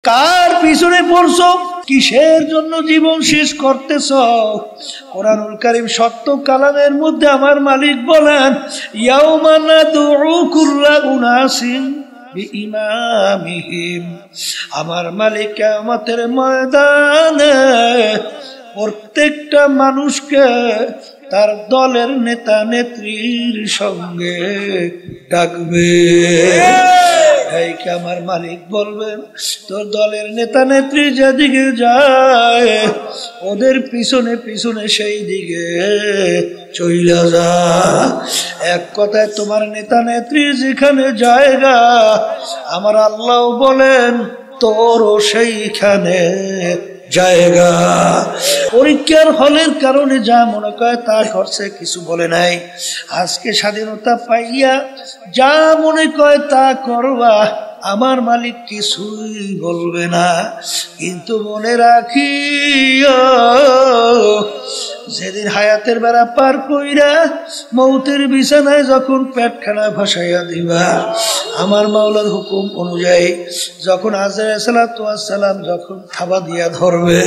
কার পিছনে পড়ছো, কিসের জন্য জীবন শেষ করতেছ? কোরআনুল কারীম সত্য কালামের মধ্যে আমার মালিক বলেন, ইয়াউমা নাদউ কুল্লা উনাসিন বিইমামিহিম। আমার মালিক কিয়ামতের ময়দানে প্রত্যেকটা মানুষকে তার দলের নেতা নেত্রীর সঙ্গে ডাকবে। আমার মালিক বলবেন, তোর দলের নেতা নেত্রী যেদিকে যায় ওদের পিছনে পিছনে সেই দিকে চইলা যা। এক কথায় তোমার নেতা নেত্রী যেখানে জায়গা, আমার আল্লাহ বলেন তোরও সেইখানে জায়গা। পরীক্ষার হলের কারণে যা মনে করে তা করছে, কিছু বলে নাই। আজকে স্বাধীনতা পাইয়া যা মনে করে তা করবা, আমার মালিক কিছুই বলবে না। কিন্তু মনে রাখি, যেদিন হায়াতের বেড়া পার কইরা মৌতের বিছানায় যখন পেটখানা ভাসাইয়া দিবা, আমার মাওলার হুকুম অনুযায়ী যখন আজরাইল সালাতু ওয়াস সালাম যখন থাবা দিয়া ধরবে,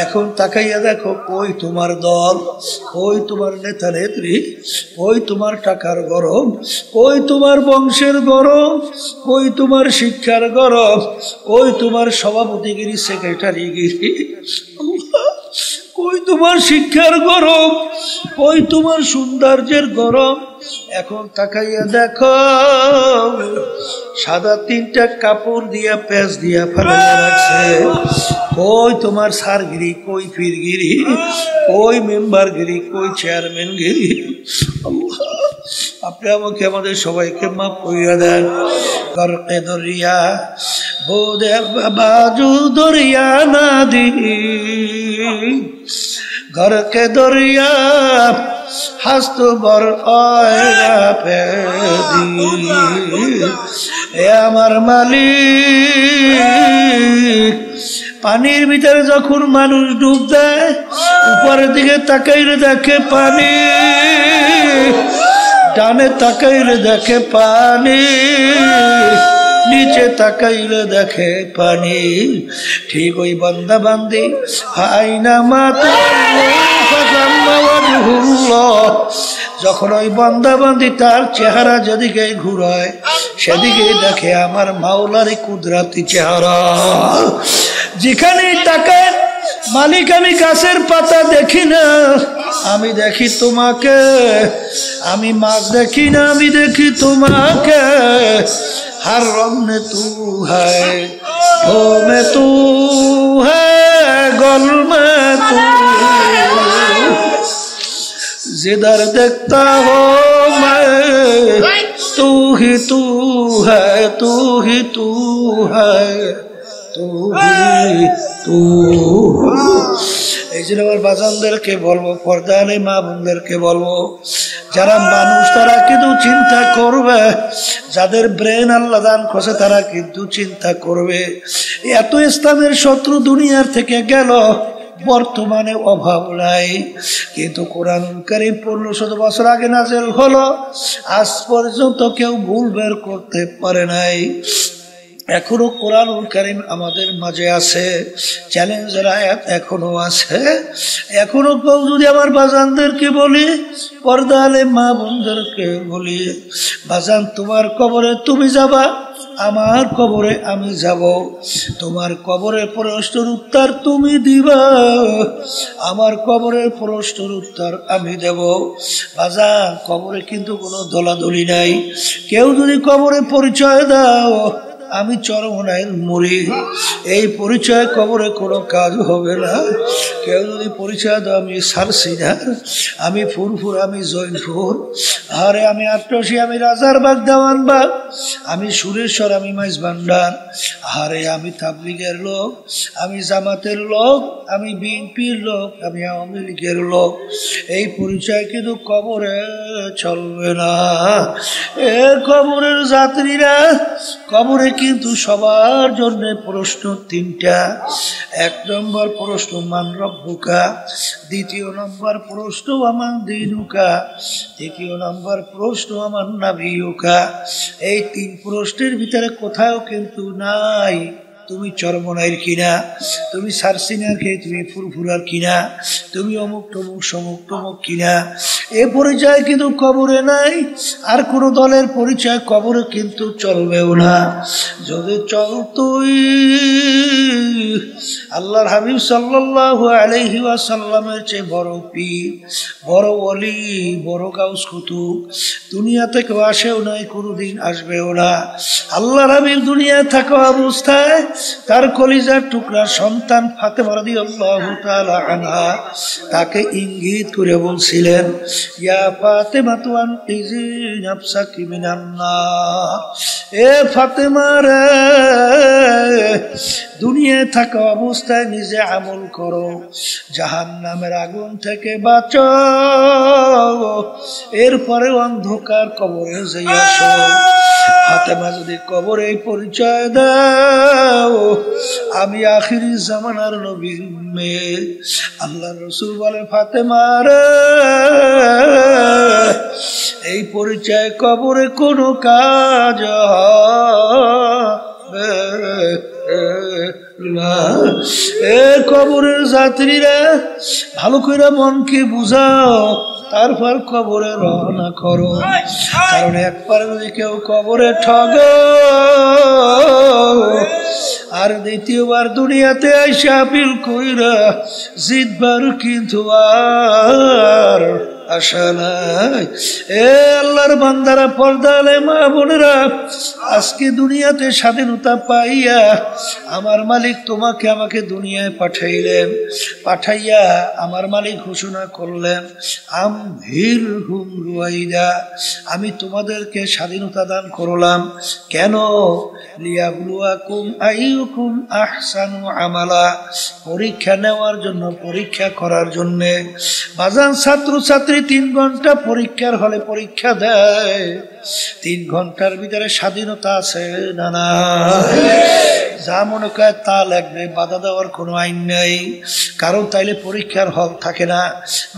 এখন তাকাইয়া দেখো কই তোমার দল, কই তোমার নেতা নেত্রী, কই তোমার টাকার গরম, কই তোমার বংশের গরম, কই তোমার শিক্ষার গরম, কই তোমার সভাপতিগিরি সেক্রেটারিগিরি, কই তোমার শিক্ষার গরম, কই তোমার সৌন্দর্যের গরম। এখন তাকাইয়া দেখো সাদা তিনটা কাপড় দিয়া পেঁচ দিয়া ফেলাইয়া রাখছে। কই তোমার সারগিরি, কই পীরগিরি, কই মেম্বারগিরি, কই চেয়ারম্যানগিরি। আপনি আমাকে আমাদের সবাইকে মাফ করিয়া দেন। করকে দরিয়া বোধে বাজু দরিয়া না দি, घर के दरिया हस्त बर আমার মালিক। পানির ভিতরে যখন মানুষ ডুব দেয়, উপরের দিকে তাকাইলে দেখে পানি, ডানে তাকাইলে দেখে পানি, নিচে তাকাইলে দেখে পানি। ঠিক ওই বান্দা বান্দি আইনা মাতা যখন ওই বান্দা বান্দি তার চেহারা যেদিকে ঘুরায় সেদিকে দেখে আমার মাওলার কুদরতি চেহারা। যেখানেই তাকায় মালিক, আমি গাছের পাতা দেখি না, আমি দেখি তোমাকে। আমি মাছ দেখি না, আমি দেখি তোমাকে। हर रंग में तू है, हो में तू है, गल में तू, जिधर देखता हो मैं तू ही तू है, तू ही तू है, तू ही तू। এই জন্য আমার বাজানদেরকে বলবো, পর্দালে মা বোনদেরকে বলবো, যারা মানুষ তারা কিন্তু চিন্তা করবে, যাদের ব্রেন আল্লাহ দান করছে তারা কিন্তু চিন্তা করবে। এত ইসলামের শত্রু দুনিয়ার থেকে গেল, বর্তমানে অভাব নাই, কিন্তু কোরআনুল কারীম 1500 বছর আগে নাযিল হলো, আজ পর্যন্ত কেউ ভুল বের করতে পারে নাই। এখনো কোরআনুল কারীম আমাদের মাঝে আছে, চ্যালেঞ্জের আয়াত এখনো আছে। এখনো কেউ যদি আমার বাজানদেরকে বলি, পর্দা আলে মা বোনদেরকে বলি, বাজান তোমার কবরে তুমি যাবা, আমার কবরে আমি যাব। তোমার কবরের প্রশ্নের উত্তর তুমি দিবা, আমার কবরের প্রশ্নের উত্তর আমি দেব। বাজান কবরে কিন্তু কোনো দলাদলি নাই। কেউ যদি কবরে পরিচয় দাও আমি চরমনাইল মরি, এই পরিচয় কবরে কোনো কাজ হবে না। কেউ যদি পরিচয় দাও আমি সারসিনার, আমি ফুরফুর, আমি জৈনপুর, আরে আমি আট্টসি, আমি রাজারবাগ দেওয়ানবাগ, আমি সুরেশ্বর, আমি মাইজ ভান্ডার, আরে আমি তাবলিগের লোক, আমি জামাতের লোক, আমি বিএনপির লোক, আমি আওয়ামী লীগের লোক। এই পরিচয় কিন্তু কবরে চলবে না। এ কবরের যাত্রীরা, কবরে কিন্তু সবার জন্য প্রশ্ন তিনটা। এক নম্বর প্রশ্ন মান রব্বুকা, দ্বিতীয় নম্বর প্রশ্ন আমান দীনুকা, তৃতীয় নম্বর প্রশ্ন আমান নাবিয়ুকা। এই তিন প্রশ্নের ভিতরে কোথাও কিন্তু নাই তুমি চরমনাইর কিনা, তুমি সারসিনার খেয়ে তুমি ফুরফুরার কিনা, তুমি অমুক টমুক সমুক টমুক কিনা। এ পরিচয় কিন্তু কবরে নাই, আর কোন দলের পরিচয় কবরে কিন্তু চলবেও না। যদি চলতই আল্লাহর হাবিব সাল্লাল্লাহু আলাইহি ওয়াসাল্লামের চেয়ে বড় পীর, বড় ওলি, বড় গাউস কুতুব দুনিয়া থেকে আসেও নাই, কোনদিন আসবেও না। আল্লাহর হাবিব দুনিয়া থাকা অবস্থায় তার কলিজার টুকরা সন্তান ফাতেমা রাদিয়াল্লাহু তাআলা আনহা তাকে ইঙ্গিত করে বলছিলেন, ইয়া ফাতেমা তু আনকিজি নাফসাকি মিনান নার, এ ফাতেমা রে, দুনিয়ায় থাকা অবস্থায় নিজে আমল করো, জাহান্নামের আগুন থেকে বাঁচো, এরপরে অন্ধকার কবরে যাই আসো। ফাতেমা যদি কবরে পরিচয় দাও আমি আখিরি জামানার নবীর মেয়ে, আল্লাহ রাসূল বলে ফাতেমা রে, এই পরিচয় কবরে কোনো কাজ হবে না। এ কবরের যাত্রীরা ভালো করে মনকে বুঝাও, তারপর কবরে রওনা করো। কারণ একবার যদি কেউ কবরে ঠগো আর দ্বিতীয়বার দুনিয়াতে আইসা আপিল কইরা জিতবার কিন্তু আর আশা নাই। এ আল্লাহর বান্দারা, পর্দালে মা বোনেরা, আজকে দুনিয়াতে স্বাধীনতা পাইয়া আমার মালিক তোমাকে আমাকে দুনিয়ায় পাঠাইলেন, পাঠাইয়া আমার মালিক ঘোষণা করলেন আমহির হুম রুয়াইদা, আমি তোমাদেরকে স্বাধীনতা দান করলাম। কেন? লিয়াবলুয়াকুম আইয়ুকুম আহসানু আমালা, পরীক্ষা নেওয়ার জন্য, পরীক্ষা করার জন্য। বাজান ছাত্র ছাত্রী 3 ঘন্টা পরীক্ষার হলে পরীক্ষা দেয়, 3 ঘন্টার ভিতরে স্বাধীনতা আছে না না? যা মনে করে তা লাগবে, বাধা দেওয়ার কোনো আইন নেই, কারণ তাইলে পরীক্ষার হল থাকে না।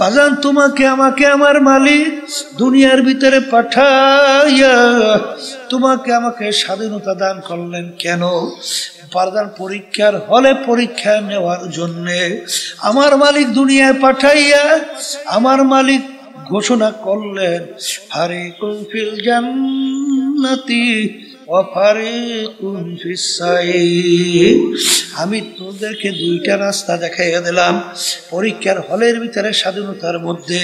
বাজান তোমাকে আমাকে আমার মালিক দুনিয়ার ভিতরে পাঠাইয়া তোমাকে আমাকে স্বাধীনতা দান করলেন কেন? বাজান পরীক্ষার হলে পরীক্ষা নেওয়ার জন্যে আমার মালিক দুনিয়ায় পাঠাইয়া আমার মালিক ঘোষণা করলেন ফারিকুন ফিল জান্নাতি ওয়া ফারিকুন ফিস সাইর, আমি তোদেরকে 2টা রাস্তা দেখাইয়া দিলাম পরীক্ষার হলের ভিতরে স্বাধীনতার মধ্যে।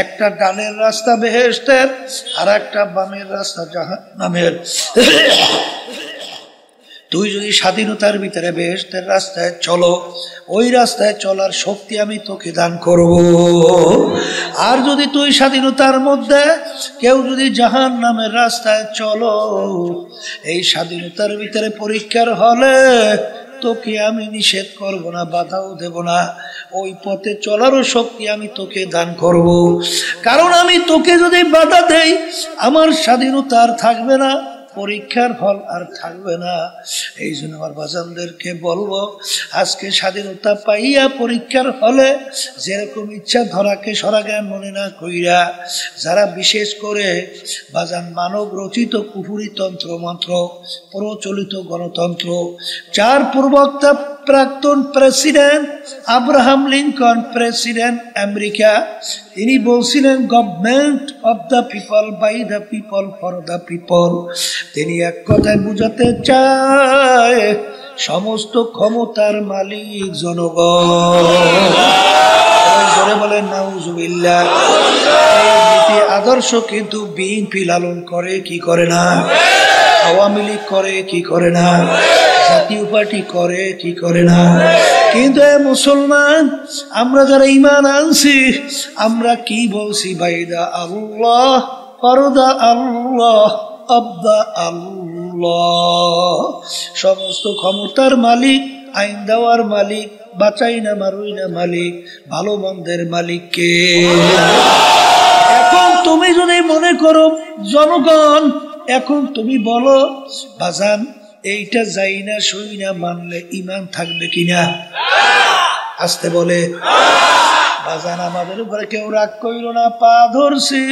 একটা ডানের রাস্তা বেহেশতের, আর একটা বামের রাস্তা জাহান্নামের। তুই যদি স্বাধীনতার ভিতরে বেহেশতের রাস্তায় চলো, ওই রাস্তায় চলার শক্তি আমি তোকে দান করব। আর যদি তুই স্বাধীনতার মধ্যে কেউ যদি জাহান্নামের রাস্তায় চলো, এই স্বাধীনতার ভিতরে পরীক্ষার হলে তোকে আমি নিষেধ করব না, বাধাও দেব না, ওই পথে চলারও শক্তি আমি তোকে দান করব। কারণ আমি তোকে যদি বাধা দেই আমার স্বাধীনতা আর থাকবে না, পরীক্ষার ফল আর থাকবে না। এই জন্য আমার বাজানদেরকে বলবো, আজকে স্বাধীনতা পাইয়া পরীক্ষার হলে যেরকম ইচ্ছা ধরাকে সরাজ্ঞান মনে না কইরা, যারা বিশেষ করে বাজান মানব রচিত কুফুরি তন্ত্র মন্ত্র প্রচলিত গণতন্ত্র, যার প্রবক্তা প্রাক্তন president Abraham Lincoln, president America, তিনি বলছিলেন government of the people, by the people, for the people. তিনি এক কথায় বুঝাতে চায় সমস্ত ক্ষমতার মালিক জনগণ। বলেন নাউজুবিল্লাহ। এই আদর্শ কিন্তু বিএনপি লালন করে কি করে না, আওয়ামী লীগ করে কি করে না, জাতীয় পার্টি করে কি করে না। কিন্তু মুসলমান আমরা যারা ঈমান আনছি, আমরা কি বলছি? বাইদা আল্লাহ, ফরদা আল্লাহ, আব্দা আল্লাহ। সমস্ত ক্ষমতার মালিক, আইন দেওয়ার মালিক, বাঁচাই না মারুই না মালিক, ভালো মন্দের মালিক কে? এখন তুমি যদি মনে করো জনগণ, এখন তুমি বলো বাজান এইটা যাই না সই না মানলে ইমান থাকবে কিনা? আসতে বলে বাজান আমাদের উপরে কেউ রাগ কইল না, পা ধরছি।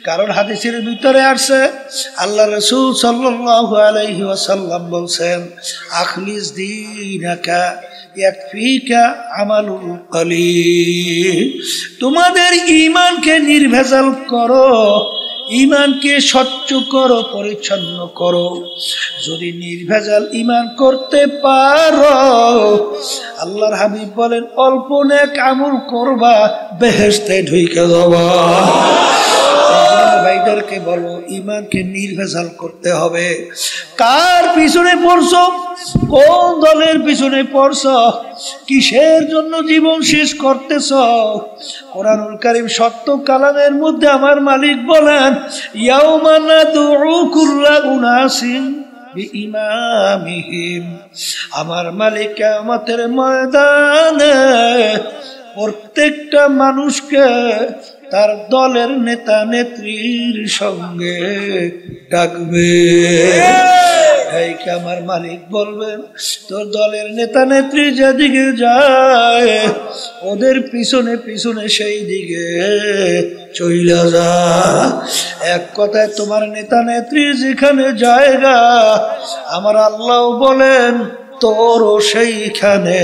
কারণ হাদিসের ভিতরে আসছে আল্লাহ রাসূল সাল্লাল্লাহু আলাইহি ওয়াসাল্লাম বলছেন, আখলিস দীনাকা ইয়াকফিকা আমালুল কলিল। তোমাদের ঈমানকে নির্ভেজাল করো, ঈমানকে স্বচ্ছ করো, পরিচ্ছন্ন করো। যদি নির্ভেজাল ঈমান করতে পারো, আল্লাহর হাবিব বলেন অল্প নেক আমল করবা, বেহেশতে ঢুকে যাবা। ভাইদেরকে বলো ঈমানকে নির্ভেজাল করতে হবে। কার পিছনে পড়ছো? কোন দলের পিছনে পড়ছো? কিসের জন্য জীবন শেষ করতেছ? কোরআনুল কারীম সত্য কালামের মধ্যে আমার মালিক বলেন, ইয়াউমা নাদউ কুল্লা উনাসিন বিইমামিহিম। আমার মালিক কিয়ামতের ময়দানে প্রত্যেকটা মানুষকে তার দলের নেতা নেত্রীর সঙ্গে ডাকবে। আমার মালিক বলবেন, তোর দলের নেতা নেত্রী যেদিকে যায় ওদের পিছনে পিছনে সেই দিকে চইলা যা। এক কথায় তোমার নেতা নেত্রী যেখানে জায়গা, আমার আল্লাহ বলেন তোরও সেইখানে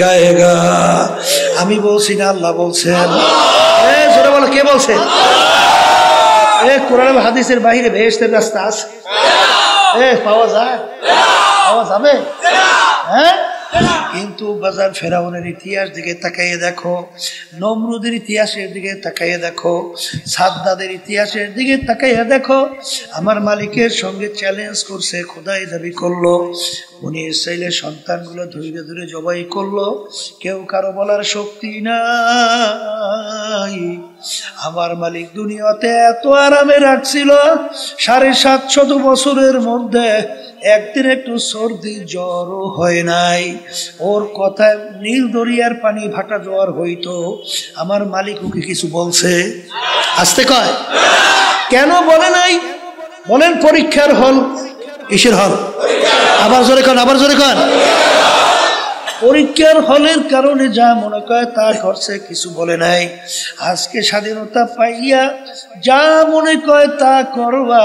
জায়গা। আমি বলছি না, আল্লাহ বলছেন। জোরে বলো, কে বলছে? কোরআন হাদিসের বাইরে বেহেশতের রাস্তা আছে? পাওয়া যায়? পাওয়া যাবে? হ্যাঁ। কিন্তু বাজার ফেরাউনের ইতিহাস দিকে তাকাইয়ে দেখো, নমরুদের ইতিহাসের দিকে তাকাইয়ে দেখো, সাদ্দাদের ইতিহাসের দিকে তাকাইয়ে দেখো। আমার মালিকের সঙ্গে চ্যালেঞ্জ করছে, খোদাই দাবি করলো, উনি ইসরাইলের সন্তানগুলো ধরে ধরে জবাই করলো, কেউ কারো বলার শক্তি নাই। আমার মালিক দুনিয়াতে এত আরামে রাখছিল, ৭৫০ বছরের মধ্যে একদিন একটু সর্দি জ্বরও হয় নাই। ওর কথায় নীল দরিয়ার পানি ভাটা জ্বর হইতো। আমার মালিক ওকে কিছু বলছে? আসতে কয় কেন বলে নাই? বলেন পরীক্ষার হল। কিসের হল? আবার জোরে কন, আবার জোরে কন। পরীক্ষার হলের কারণে যা মনে করে তা করছে, কিছু বলে নাই। আজকে স্বাধীনতা পাইয়া যা মনে করে তা করবা,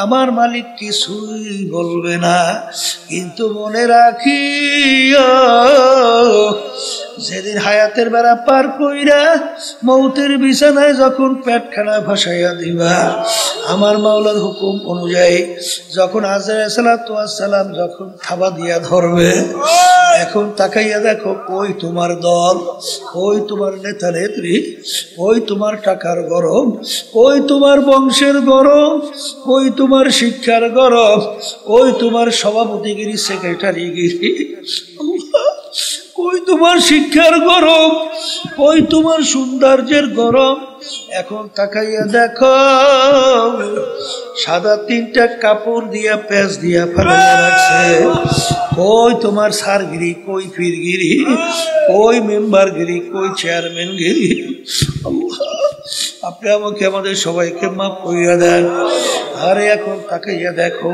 আমার মালিক কিছুই বলবে না। কিন্তু মনে রাখিও, যেদিন হায়াতের বেড়া পার কইরা মৌতের বিছানায় যখন পেটখানা ভাসাইয়া দিবা, আমার মাওলার হুকুম অনুযায়ী যখন আজরাইল সালাম যখন থাবা দিয়া ধরবে, এখন তাকাইয়া দেখো কই তোমার দল, কই তোমার নেতা নেত্রী, কই তোমার টাকার গরম, কই তোমার বংশের গরম, কই তোমার শিক্ষার গরম, কই তোমার সভাপতিগিরি, সেক্রেটারিগিরি, কই তোমার শিক্ষার গরম, কই তোমার সৌন্দর্যের গরম। এখন তাকাইয়া দেখো, সাদা 3টা কাপড় দিয়া পেঁচ দিয়া ফেলাইয়া রাখছে। কই তোমার সারগিরি, কই পীরগিরি, কই মেম্বারগিরি, কই চেয়ারম্যানগিরি। আপনি আমাকে আমাদের সবাইকে মাফ করিয়া দেন। আরে এখন তাকাইয়া দেখো,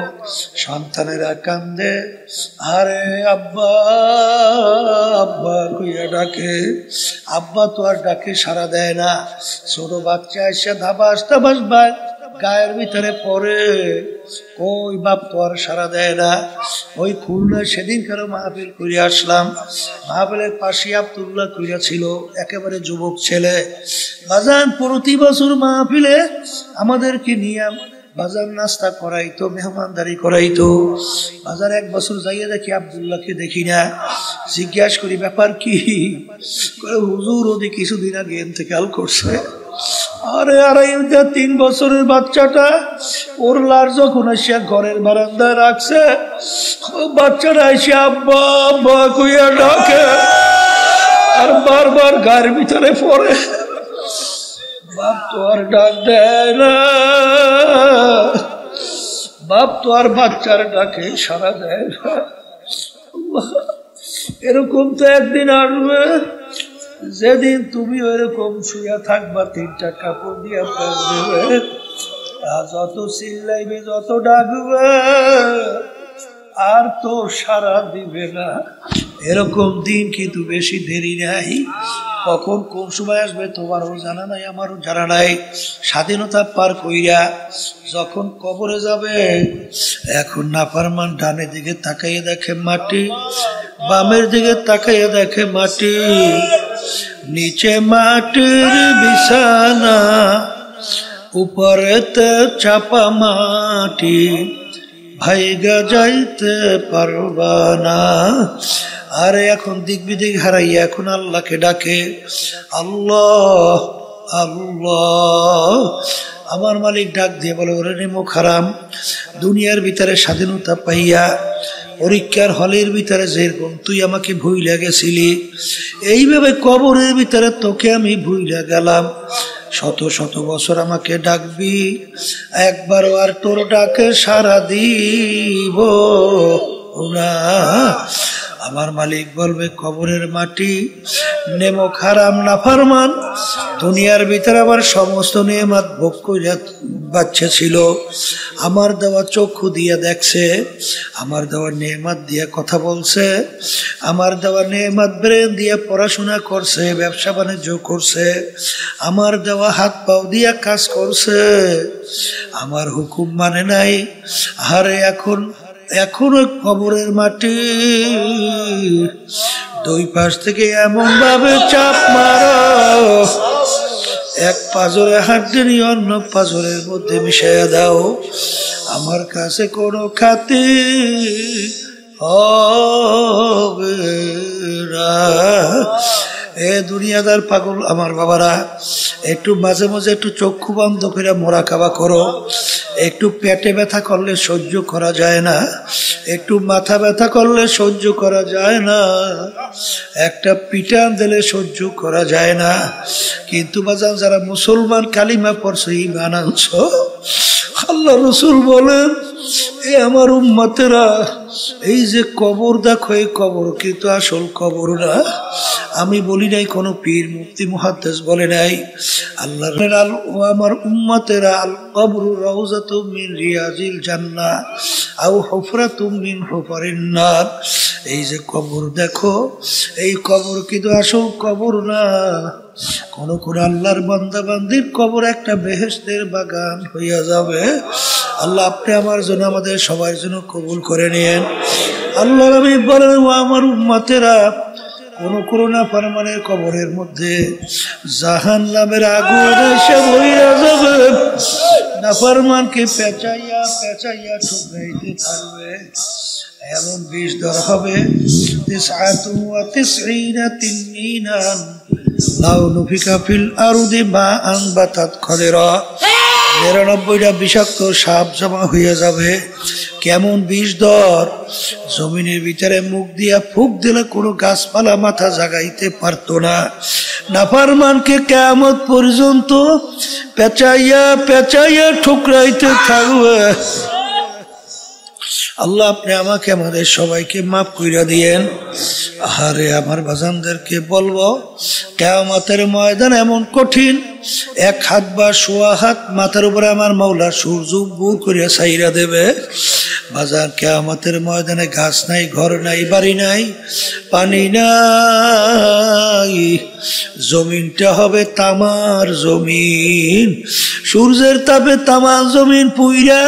সন্তানেরা কান্দে, আরে আব্বা আব্বা কইয়া ডাকে, আব্বা তো আর ডাকে সাড়া দেয় না। ছোট বাচ্চা এসে ধাবাস ধাবাস গায়ের ভিতরে পড়ে, ওই বাপ তো আর সাড়া দেয় না। ওই খুলনা সেদিন কারো মাহফিল করে আসলাম, মাহফিলের পাশে আব্দুল্লাহ কইরা ছিল, একেবারে যুবক ছেলে। বাজান প্রতি বছর মাহফিলে আমাদেরকে নিয়ে বাজার নাস্তা করাইতো, মেহমানদারি করাইতো। বাজার এক বছর যাইয়া দেখি আব্দুল্লাহকে দেখি না। জিজ্ঞাসা করি ব্যাপার কি? হুজুর ওদি কিছুদিন আগে ইন্তেকাল করছে। আরে 3 বছরের বাচ্চাটা ওর লার যখন আসিয়া ঘরের বারান্দায় রাখছে, বাচ্চাটা এসে আব্বা আব্বা কইয়া ডাকে, আর বারবার গায়ের ভিতরে পড়ে। বাপ তো আর ডাক দেয় না, বাপ তো আর বাচ্চার ডাকে সাড়া দেয় না। এরকম তো একদিন আসবে যেদিন তুমি ওইরকম শুয়ে থাকবা, 3টা কাপড় দিয়ে পেঁচ দেবে, যত চিল্লাইবে, যত ডাকবে, আর তো সারা দিবে না। এরকম দিন কিন্তু বেশি দেরি নাই। কখন কোন সময় আসবে তোমারও জানা নাই, আমারও জানা নাই। স্বাধীনতা পার কইরা যখন কবরে যাবে, এখন নাফরমান ডানে দিকে তাকাইয়ে দেখে মাটি, বামের দিকে তাকাইয়ে দেখে মাটি, নিচে মাটির বিছানা, উপরেতে চাপা মাটি, ভাইগা যাইতে পারবা না। আরে এখন দিক বিদিক হারাইয়া এখন আল্লাহকে ডাকে, আল্লাহ আল্লাহ। আমার মালিক ডাক দিয়ে বলে, ওরে নেমুখ হারাম, দুনিয়ার ভিতরে স্বাধীনতা পাইয়া পরীক্ষার হলের ভিতরে যেরকম তুই আমাকে ভুইলা গেছিলি, এইভাবে কবরের ভিতরে তোকে আমি ভুইলা গেলাম। শত শত বছর আমাকে ডাকবি, একবারও আর তোর ডাকে সাড়া দিব না। আমার মালিক বলবে, কবরের মাটি, নেমো হারাম নাফরমান, দুনিয়ার ভিতরে আমার সমস্ত নেয়ামত ভোগ করিয়া বাচ্চা ছিল, আমার দেওয়া চক্ষু দিয়ে দেখছে, আমার দেওয়া নেয়ামত দিয়ে কথা বলছে, আমার দেওয়া নেয়ামত ব্রেন দিয়ে পড়াশোনা করছে, ব্যবসা বাণিজ্য করছে, আমার দেওয়া হাত পাও দিয়া কাজ করছে, আমার হুকুম মানে নাই। আরে এখনো কবরের মাটি দুই পাশ থেকে এমন ভাবে চাপ মারো, এক পাজরে হাড্ডি নিয়ে অন্য পাজরের মধ্যে মিশাইয়া দাও, আমার কাছে কোনো খাতি হবে না। এ দুনিয়াদার পাগল আমার বাবারা, একটু মাঝে মাঝে একটু চক্ষু বন্ধ করে মোরাকাবা করো। একটু পেটে ব্যথা করলে সহ্য করা যায় না, একটু মাথা ব্যথা করলে সহ্য করা যায় না, একটা পিটান দিলে সহ্য করা যায় না। কিন্তু বাজান, যারা মুসলমান কালিমা পড়ছে, ঈমান আনছো, আল্লাহ রসুল বলেন, এ আমার উম্মতেরা, এই যে কবর দেখো, এই কবর কিন্তু আসল কবর না। আমি বলি নাই, কোন পীর মুফতি মুহাদ্দিস বলে নাই। আল্লাহ ও আমার উম্মতেরা, আল কবরু রাউযাতুম মিন রিয়াজিল জান্নাহ আও হুফরাতুম মিন হুফারিন নার। এই যে কবর দেখো, এই কবর কিন্তু আসল কবর না। কোন কোন আল্লাহর বান্দা বান্দির কবর একটা বেহেশতের বাগান হইয়া যাবে। আল্লাহ আপনি আমার জন্য, আমাদের সবার জন্য কবুল করে নিয়েন। আল্লাহ নবী বলেন, ও আমার উম্মতেরা, কোন করোনা ফরমানের কবরের মধ্যে জাহান্নামের আগুন এসে বইয়া যাবে, নাফরমানকে পেঁচাইয়া পেঁচাইয়া ঠুকরাইতে থাকবে। এমন বিষ দর হবে, 99 তিনমিনান লাউ নুফিকা ফিল আরদি মা আনবাতাত খদেরা। 99টা বিষাক্ত সাপ জমা হইয়া যাবে। কেমন বিষ দর, জমিনের ভিতরে মুখ দিয়া ফুক দিলে কোনো গাছপালা মাথা জাগাইতে পারতো না। নাফরমানকে কিয়ামত পর্যন্ত পেঁচাইয়া পেঁচাইয়া ঠুকরাইতে থাকবে। আল্লাহ আপনি আমাকে, আমাদের সবাইকে মাফ কইরা দিয়েন। আরে আমার বাজানদেরকে বলবো, কিয়ামতের ময়দান এমন কঠিন, এক হাত বা সোয়া হাত মাথার উপরে আমার মাওলা সূর্য বুক করিয়া ছাইরা দেবে। বাজার কিয়ামতের ময়দানে গাছ নাই, ঘর নাই, বাড়ি নাই, পানি নাই, জমিনটা হবে তামার জমিন। সূর্যের তাপে তামার জমিন পুইরা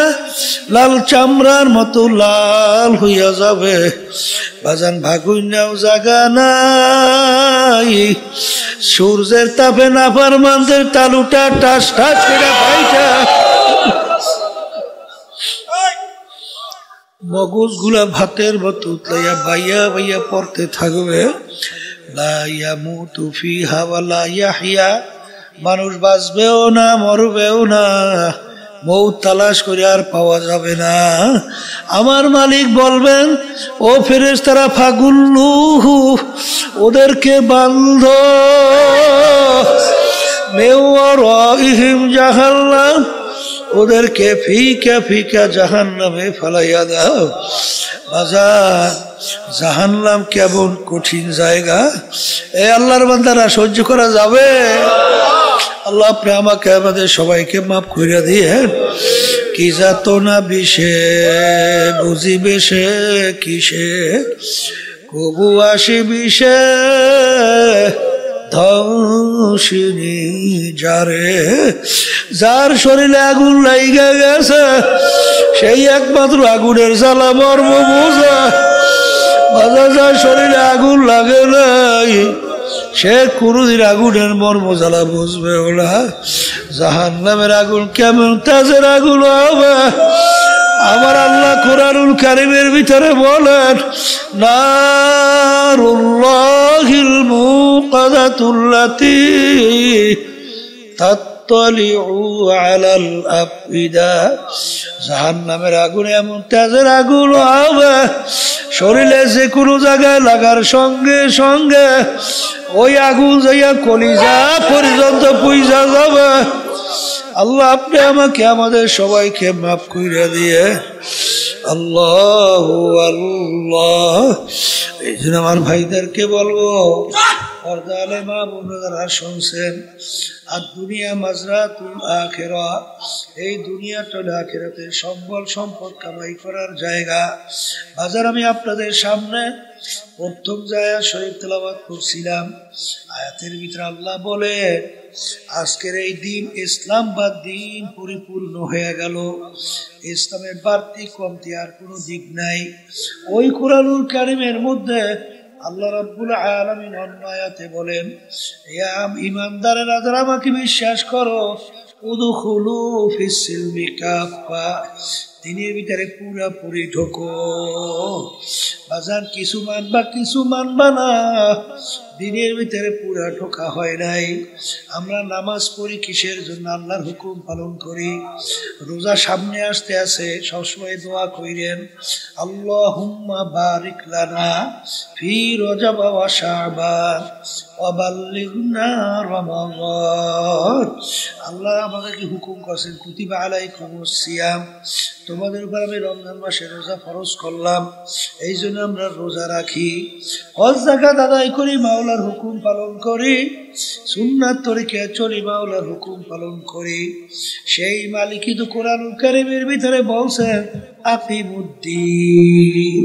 লাল চামড়ার মতো লাল হইয়া যাবে। বাজান ভাগুইনাও জাগা নাই, সূর্যের তাপে নাফরমানদের তালুটা টাস টাস করে ভাইটা মগজ গুলা ভাতের মতো উতলাইয়া বাইয়া বাইয়া পড়তে থাকবে। লা ইয়ামুতু ফিহা ওয়া লা ইয়াহইয়া, মানুষ বাঁচবেও না মরবেও না, মৌত তালাশ করে আর পাওয়া যাবে না। আমার মালিক বলবেন, ও ফেরেশতারা ফাগুল্লুহু, ওদেরকে বান্ধ, মিওয়ারাইহিম জাহান্নাম, ওদেরকে ফিকা ফিকা জাহান্নামে ফেলাইয়া দাও। বাজার, জাহান্নাম কেমন কঠিন জায়গা, এ আল্লাহর বান্দারা সহ্য করা যাবে? আল্লাহ আপনি আমাকে, আমাদের সবাইকে মাফ কইরা দিয়েন। কি যাতনা বিষে বুঝিবে সে কিসে, তবু আসি বিষে ধ্বংসিনী যারে, যার শরীরে আগুন লাইগা গেছে সেই একমাত্র আগুনের জ্বালা মর্ম বোঝা। বাজার যার শরীরে আগুন লাগে নাই সে কোনদিন আগুনের মর্ম জ্বালা বুঝবে ওরা। জাহান্নামের আগুন কেমন তেজের আগুন হবে। আমার আল্লাহ কোরআনুল কারীমের ভিতরে বলেন, নারুল্লাহিল মুকাদাতুল্লাতী তাত্তালিউ আলাল আফইদা। জাহান্নামের আগুন এমন তেজের আগুন হবে, শরীরে যে কোনো জায়গায় লাগার সঙ্গে সঙ্গে ওই আগুন যাইয়া কলিজা পর্যন্ত পুইজা যাবে। আল্লাহ আপনি আমাকে আমাদের সবাইকে মাফ কইরা দিয়ে। আল্লাহু আল্লাহ। এই জন্য আমার ভাইদেরকে বলবো, পর্দা আলে মা বোনেরা শুনছেন, আর দুনিয়া মাজরাতুল আখিরা, এই দুনিয়াটা আখিরাতের সম্বল সম্পদ কামাই করার জায়গা। বাজার আমি আপনাদের সামনে প্রথম আয়াত শরীফ তেলাওয়াত করছিলাম। আয়াতের ভিতরে আল্লাহ বলে, আজকের এই দিন ইসলাম বা দিন পরিপূর্ণ হয়ে গেল। ইসলামের বাড়তি কমতি আর কোনো দিক নাই। ওই কোরআনুল কারীমের মধ্যে আল্লাহ রাব্বুল আলামিন অন্য আয়াতে বলেন, ইয়া ঈমানদারেরা যারা আমাকে বিশ্বাস করো, উদখুলু ফিস সিলমি কাফা, দিনের ভিতরে পুরাপুরি ঢোকো। বাজার কিছু মানবা কিছু মানবা না, দিনের ভিতরে পুরা ঢোকা হয় নাই। আমরা নামাজ পড়ি কিসের জন্য? আল্লাহর হুকুম পালন করি। রোজা সামনে আসতে আছে, সবসময় দোয়া কইরেন, আল্লাহুম্মা বারিক লানা ফি রজব ওয়া শাবান ওয়া বাল্লিগনা রমাদান। আল্লাহ আমাদেরকে হুকুম করেছেন, কুতিবা আলাইকুমুস সিয়াম, তোমাদের উপর আমি রমজান মাসে রোজা ফরজ করলাম, এই জন্য আমরা রোজা রাখি। হজ যাকাত আদায় করি, মাওলার হুকুম পালন করি, সুন্নাত তরিকায় চলি, মাওলার হুকুম পালন করি। সেই মালিকই তো কোরআনুল কারীমের ভিতরে বলছেন, আকিমুদ্দিন,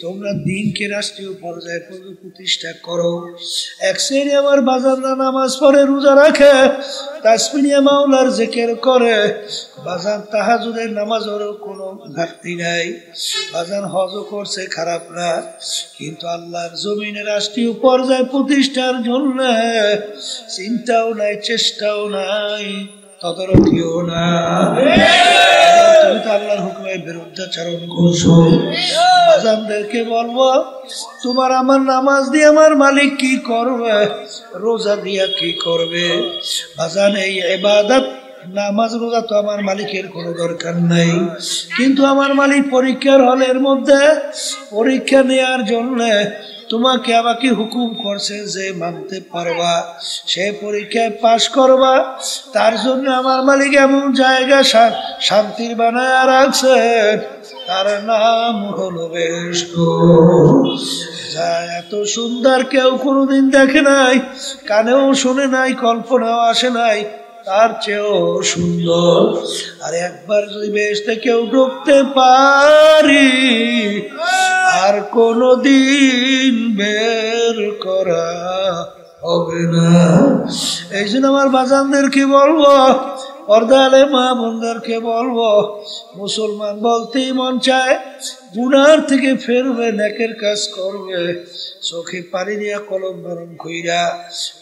তোমরা দিনকে রাষ্ট্রীয় পর্যায়ে প্রতিষ্ঠা করো। এক শ্রেণী আমার বাজাররা নামাজ পড়ে, রোজা রাখে, তাসবিহ মাওলার জিকির করে, বাজার তাহাজ্জুদের নামাজেরও কোনো ঘাটতি নাই, বাজার হজও করছে, খারাপ না, কিন্তু আল্লাহর জমিনে রাষ্ট্রীয় পর্যায়ে প্রতিষ্ঠার জন্য চিন্তাও নাই, চেষ্টাও নাই, তদারকিও না। তুমি তো আল্লাহর হুকুমের বিরুদ্ধাচরণ করছো। বাজানদেরকে বলবো, তোমার আমার নামাজ দিয়ে আমার মালিক কি করবে? রোজা দিয়া কি করবে? বাজান এই ইবাদত নামাজ রোজা তো আমার মালিকের কোনো দরকার নাই, কিন্তু আমার মালিক পরীক্ষার হলের মধ্যে পরীক্ষা নেওয়ার জন্য তোমাকে আমাকে হুকুম করছে যে মানতে পারবা, সে পরীক্ষায় পাশ করবা। তার জন্য আমার মালিক এমন জায়গা শান্তির বানায় রাখছেন, তার নাম হলো বেহেশত। যা এত সুন্দর কেউ কোনোদিন দেখে নাই, কানেও শুনে নাই, কল্পনাও আসে নাই, তার চেয়েও সুন্দর। আর একবার যদি বেহেশতে কেউ ঢুকতে পারি, আর কোনদিন বের করা হবে না। এই জন্য আমার বাজানদেরকে বলবো, পর্দা আলে মা বোনদেরকে বলবো, মুসলমান বলতেই মন চায়, গুনার থেকে ফেরবে, নেকের কাজ করবে, চোখে পানি নিয়ে কলম ধারণ কইরা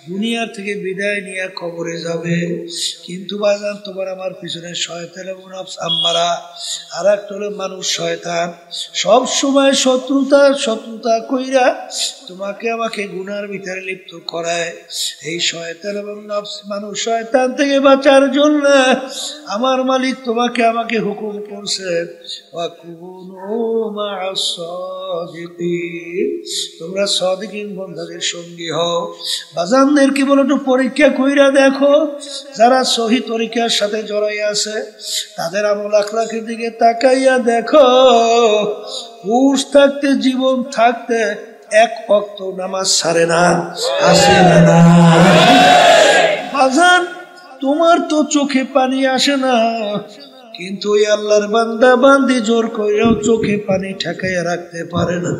দুনিয়া থেকে বিদায় নিয়ে কবরে যাবে। কিন্তু বাজান তোমার আমার পিছনে শয়তান এবং নফস আম্মারা, আর একটা হলো মানুষ শয়তান, সব সময় শত্রুতা কইরা তোমাকে আমাকে গুনার ভিতরে লিপ্ত করায়। এই শয়তান এবং নফস মানুষ শয়তান থেকে বাঁচার জন্য আমার মালিক তোমাকে আমাকে হুকুম করছে, তোমরা সাদিকিন বন্ধাদের সঙ্গী হও। বাজানদেরকে বলো একটু পরীক্ষা কইরা দেখো, যারা সহি তরিকার সাথে জড়াই আছে তাদের আমল আখলাকের দিকে তাকাইয়া দেখো, হুশ থাকতে জীবন থাকতে এক ওয়াক্ত নামাজ ছাড়ে না, আসে না। বাজান তোমার তো চোখে পানি আসে না, কিন্তু ওই আল্লাহর বান্দা বান্দি জোর করেও চোখে পানি ঠেকাইয়া রাখতে পারে না,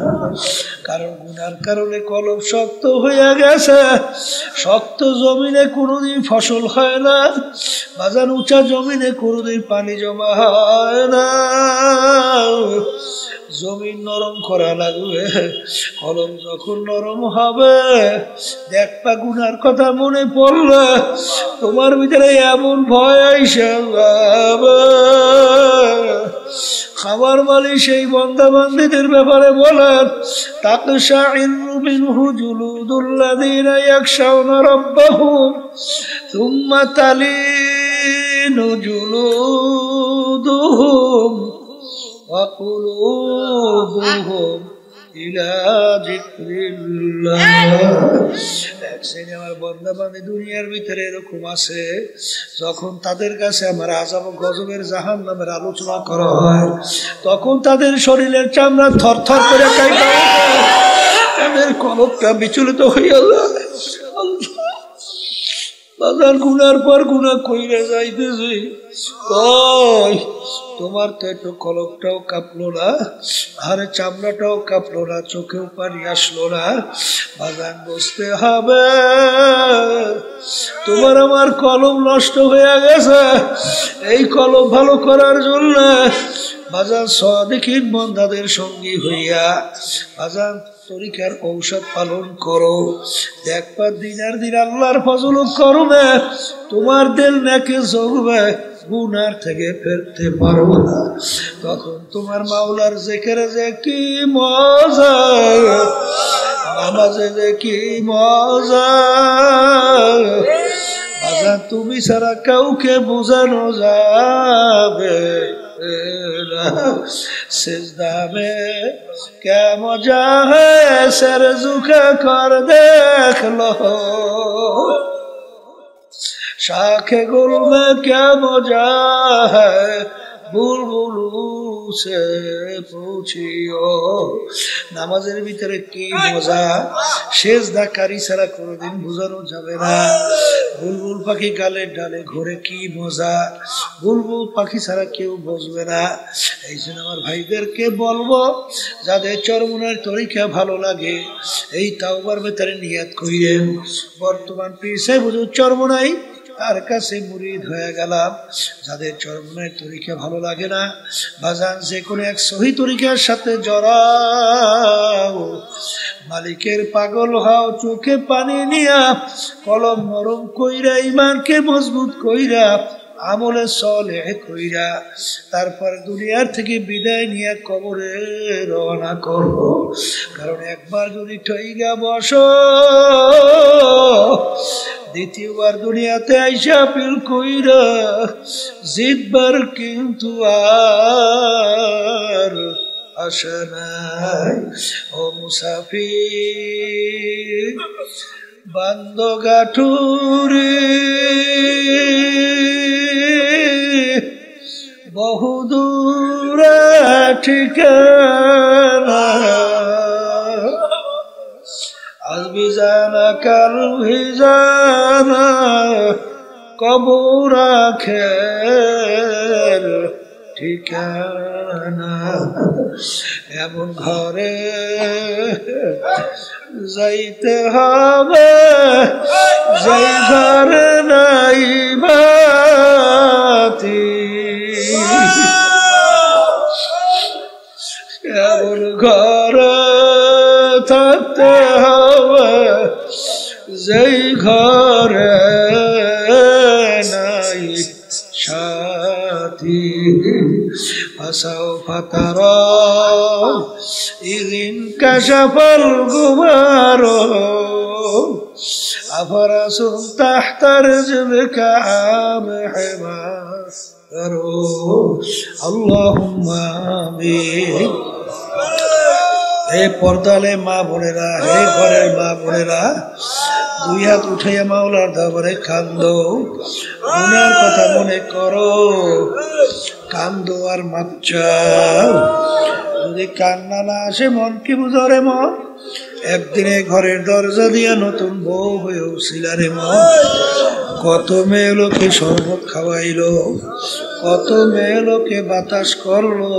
কারণ গুনার কারণে কলম শক্ত হইয়া গেছে। শক্ত জমিনে কোনোদিন ফসল হয় না বাজার, উঁচা জমিনে কোনোদিন পানি জমা হয় না। জমিন নরম করা লাগবে, কলম যখন নরম হবে দেখবা গুনার কথা মনে পড়লে তোমার ভিতরে এমন ভয় আইসা যাবে। খাবার মালিক সেই বান্দা বান্দীদের ব্যাপারে বলেন, তাকশাইরু মিনহু জুলুদুল্লাযীনা ইয়াখশাউনা রাব্বাহুম সুম্মা তালিনু জুলুদুহুম ওয়া কুলুবুহুম ইলা যিকরিল্লাহ। এক শ্রেণী আমার বান্দা বান্দী দুনিয়ার ভিতরে এরকম আছে, যখন তাদের কাছে আমার আযাব ও গজবের জাহান্নামের আলোচনা করা হয় তখন তাদের শরীরের চামড়া থরথর করে কাঁপে, তাদের কলবটা বিচলিত হইয়া যায়। বাজার গুনার পর গুনাহ কইরা যাইতেছি, কই তোমার তো একটু কলবটাও কাঁপলো না, আরে চামড়াটাও কাঁপলো না, চোখেও পানি আসলো না। বাজার বুঝতে হবে তোমার আমার কলম নষ্ট হয়ে গেছে। এই কলম ভালো করার জন্য বাজার সাদিকিন বান্দাদের সঙ্গী হইয়া বাজার তরিকার ঔষধ পালন করো, দেখবা দিনার দিন আল্লাহর ফজল করবে, তোমার দিল নাকি জ্বলবে, গুনার থেকে ফেরতে পারবো না। তখন তোমার মাওলার জিকিরে যে কি মজা, নামাজে যে কি মজা, বাজার তুমি ছাড়া কাউকে বোঝানো যাবে सिजदा में क्या मजा है, सर झुका कर देख लो, शाखे गुल में क्या मजा है, बुलबुलू से पूछियो। নামাজের ভিতরে কি মজা, সেজদাকারী ছাড়া কোনোদিন বোঝানো যাবে না। বুলবুল পাখি গালের ডালে ঘুরে কি মজা, বুলবুল পাখি ছাড়া কেউ বুঝবে না। এই জন্য আমার ভাইদেরকে বলবো, যাদের চরমনের তরিকা ভালো লাগে এই তাওবার ভিতরে নিয়াত কইরেন, বর্তমান পীর সাহেব হুজুর চরমনাই তার কাছে মুরিদ হয়ে গেলাম। যাদের চরমনের তরিকা ভালো লাগে না বাজান, যে কোনো এক সহি তরিকার সাথে জড়াও, মালিকের পাগল হও, চোখে পানি নিয়া, কলম নরম কইরা, ইমানকে মজবুত কইরা, আমলে সালেহ কইরা, তারপর দুনিয়ার থেকে বিদায় নিয়ে কবরে রওনা করব। কারণ একবার যদি ঠইগা বসো, দ্বিতীয়বার দুনিয়াতে আইসা পিল কইরা জিতবার কিন্তু আর আশা নাই। ও মুসাফির বান্দ গাঠুরে বহুদূরে ঠিকানা, আজ বিজানা কাল ভিজানা, কবর আখের ঠিকানা। এমন ঘরে যাইতে হবে যে ঘরে নাই বাতি, এমন ঘরে থাকতে হবে যেই ঘরে নাই সাথী। ফাসাও ফাতারা ইদিন কাশাফাল গুমারো, আফরাসুন তাহতা রিজলিকা আমহিমারো। আল্লাহুম্মা আমিন। হে পর্দালে মা বোনেরা, হে ঘরের মা বোনেরা, দুই হাত উঠাইয়া মাওলার দরবারে কান্দো, গুনার কথা মনে করো, কান্দো আর মাপ চাও। যদি কান্না না আসে মন কি বুঝো রে মন, একদিনে ঘরের দরজা দিয়া নতুন বউ হয়ে উছিলা রে মন। কত মেয়ে লোকে শরবত খাওয়াইলো, কত মেয়ে লোকে বাতাস করলো,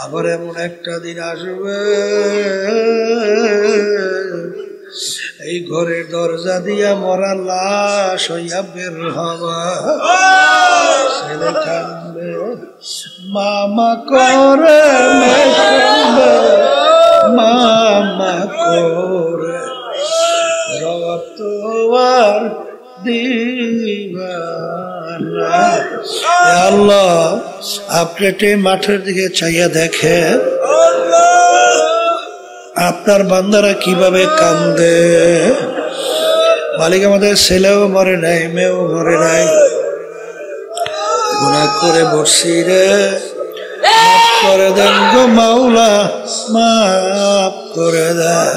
আবার এমন একটা দিন আসবে এই ঘরের দরজা দিয়া মরা লাশ হইয়া বের হবা। ছেলে কান্দবে, মামা করে মামা করে, জবাব তো আর দিবানা। আল্লাহ আপনি একটি মাঠের দিকে চাইয়া দেখে আপনার বান্দারা কিভাবে কান্দে। মালিক আমাদের ছেলেও মরে নাই, মেয়েও মরে নাই, গুনাহ করে বসছি রে, মাফ করে দেন গো মাওলা, মাফ করে দেন।